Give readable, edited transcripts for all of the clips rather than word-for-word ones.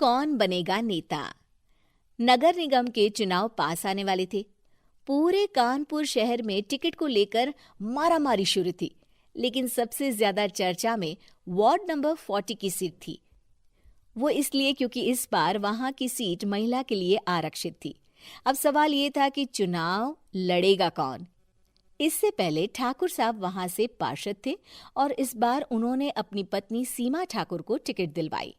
कौन बनेगा नेता। नगर निगम के चुनाव पास आने वाले थे। पूरे कानपुर शहर में टिकट को लेकर मारामारी शुरू थी, लेकिन सबसे ज्यादा चर्चा में वार्ड नंबर 40 की सीट थी। वो इसलिए क्योंकि इस बार वहां की सीट महिला के लिए आरक्षित थी। अब सवाल ये था कि चुनाव लड़ेगा कौन। इससे पहले ठाकुर साहब वहां से पार्षद थे और इस बार उन्होंने अपनी पत्नी सीमा ठाकुर को टिकट दिलवाई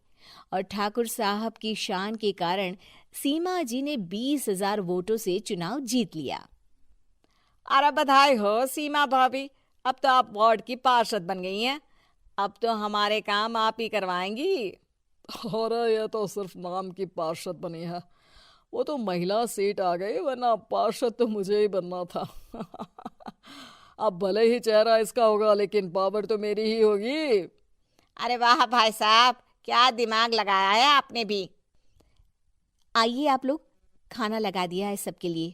और ठाकुर साहब की शान के कारण सीमा जी ने 20,000 वोटों से चुनाव जीत लिया। अरे बधाई हो सीमा भाभी, अब तो आप वार्ड की पार्षद बन गई हैं। अब तो हमारे काम आप ही करवाएंगी। अरे ये तो सिर्फ नाम की पार्षद बनी है, वो तो महिला सीट आ गई, वरना पार्षद तो मुझे ही बनना था। अब भले ही चेहरा इसका होगा, लेकिन पावर तो मेरी ही होगी। अरे वाह भाई साहब, क्या दिमाग लगाया है आपने भी। आइए आप लोग, खाना लगा दिया है सबके लिए।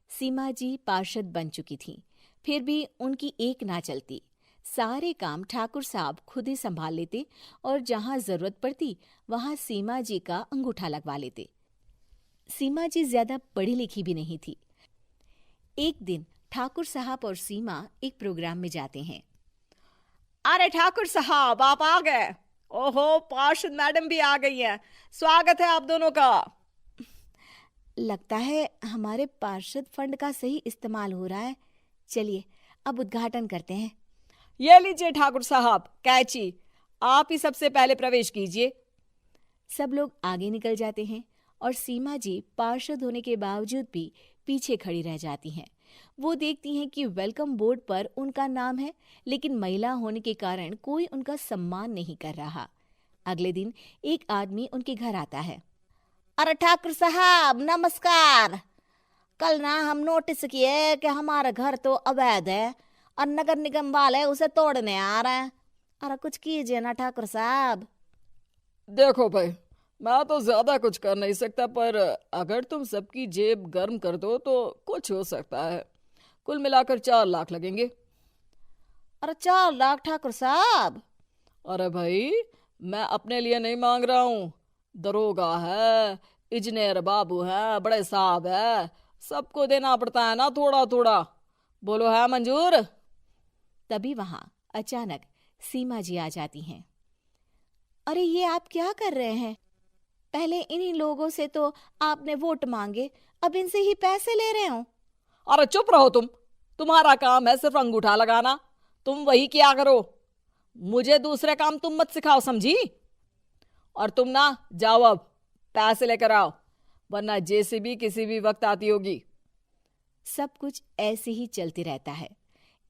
सीमा जी पार्षद बन चुकी थीं, फिर भी उनकी एक ना चलती। सारे काम ठाकुर साहब खुद ही संभाल लेते और जहां जरूरत पड़ती वहां सीमा जी का अंगूठा लगवा लेते। सीमा जी ज्यादा पढ़ी लिखी भी नहीं थी। एक दिन ठाकुर साहब और सीमा एक प्रोग्राम में जाते हैं। अरे ठाकुर साहब, आप आ गए। ओहो, पार्षद मैडम भी आ गई हैं। स्वागत है आप दोनों का। लगता है हमारे पार्षद फंड का सही इस्तेमाल हो रहा है। चलिए अब उद्घाटन करते हैं। ये लीजिए ठाकुर साहब कैची, आप ही सबसे पहले प्रवेश कीजिए। सब लोग आगे निकल जाते हैं और सीमा जी पार्षद होने के बावजूद भी पीछे खड़ी रह जाती हैं। वो देखती हैं कि वेलकम बोर्ड पर उनका नाम है, लेकिन महिला होने के कारण कोई उनका सम्मान नहीं कर रहा। अगले दिन एक आदमी उनके घर आता है। अरे ठाकुर साहब नमस्कार। कल ना हम नोटिस किए कि हमारा घर तो अवैध है और नगर निगम वाले उसे तोड़ने आ रहे हैं। अरे कुछ कीजिए ना ठाकुर साहब। देखो भाई, मैं तो ज्यादा कुछ कर नहीं सकता, पर अगर तुम सबकी जेब गर्म कर दो तो कुछ हो सकता है। कुल मिलाकर 4 लाख लगेंगे। अरे 4 लाख ठाकुर साहब? अरे भाई, मैं अपने लिए नहीं मांग रहा हूँ। दरोगा है, इंजीनियर बाबू है, बड़े साहब है, सबको देना पड़ता है ना थोड़ा थोड़ा। बोलो है मंजूर? तभी वहां अचानक सीमा जी आ जाती हैं। अरे ये आप क्या कर रहे हैं? पहले इन्हीं लोगों से तो आपने वोट मांगे, अब इनसे ही पैसे ले रहे हो। अरे चुप रहो तुम। तुम्हारा काम है सिर्फ अंगूठा लगाना, तुम वही किया करो। मुझे दूसरे काम तुम मत सिखाओ, समझी? और तुम ना जाओ, अब पैसे लेकर आओ, वरना जेसीबी किसी भी वक्त आती होगी। सब कुछ ऐसे ही चलते रहता है।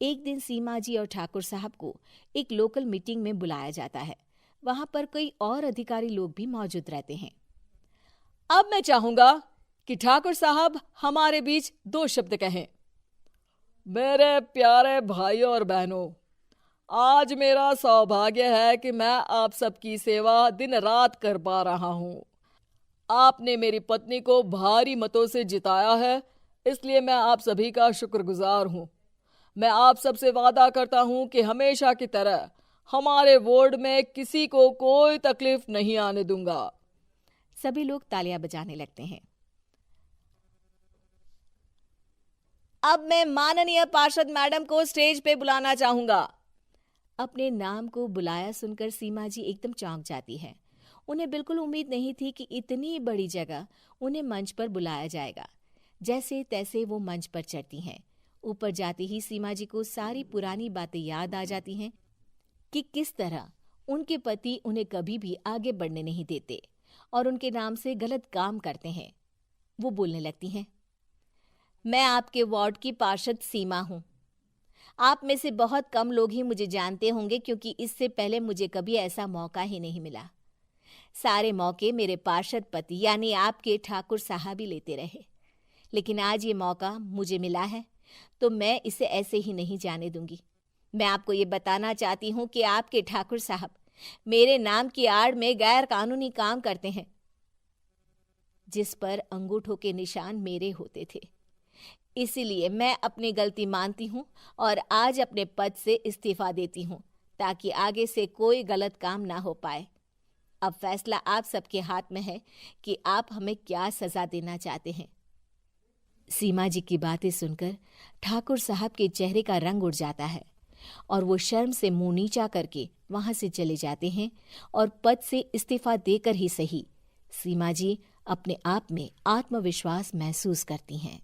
एक दिन सीमा जी और ठाकुर साहब को एक लोकल मीटिंग में बुलाया जाता है। वहां पर कई और अधिकारी लोग भी मौजूद रहते हैं। अब मैं चाहूंगा कि ठाकुर साहब हमारे बीच 2 शब्द कहें। मेरे प्यारे भाइयों और बहनों, आज मेरा सौभाग्य है कि मैं आप सबकी सेवा दिन रात कर पा रहा हूं। आपने मेरी पत्नी को भारी मतों से जिताया है, इसलिए मैं आप सभी का शुक्रगुजार हूं। मैं आप सबसे वादा करता हूं कि हमेशा की तरह हमारे वार्ड में किसी को कोई तकलीफ नहीं आने दूंगा। सभी लोग तालियां बजाने लगते हैं। अब मैं माननीय पार्षद मैडम को स्टेज पे बुलाना चाहूंगा। अपने नाम को बुलाया सुनकर सीमा जी एकदम चौंक जाती है। उन्हें बिल्कुल उम्मीद नहीं थी कि इतनी बड़ी जगह उन्हें मंच पर बुलाया जाएगा। जैसे तैसे वो मंच पर चढ़ती हैं। ऊपर जाते ही सीमा जी को सारी पुरानी बातें याद आ जाती हैं कि किस तरह उनके पति उन्हें कभी भी आगे बढ़ने नहीं देते और उनके नाम से गलत काम करते हैं। वो बोलने लगती हैं। मैं आपके वार्ड की पार्षद सीमा हूं। आप में से बहुत कम लोग ही मुझे जानते होंगे, क्योंकि इससे पहले मुझे कभी ऐसा मौका ही नहीं मिला। सारे मौके मेरे पार्षद पति यानी आपके ठाकुर साहब ही लेते रहे, लेकिन आज ये मौका मुझे मिला है तो मैं इसे ऐसे ही नहीं जाने दूंगी। मैं आपको ये बताना चाहती हूँ कि आपके ठाकुर साहब मेरे नाम की आड़ में गैर कानूनी काम करते हैं, जिस पर अंगूठों के निशान मेरे होते थे। इसीलिए मैं अपनी गलती मानती हूँ और आज अपने पद से इस्तीफा देती हूँ, ताकि आगे से कोई गलत काम ना हो पाए। अब फैसला आप सबके हाथ में है कि आप हमें क्या सजा देना चाहते हैं। सीमा जी की बातें सुनकर ठाकुर साहब के चेहरे का रंग उड़ जाता है और वो शर्म से मुंह नीचा करके वहां से चले जाते हैं और पद से इस्तीफा देकर ही सही सीमा जी अपने आप में आत्मविश्वास महसूस करती हैं।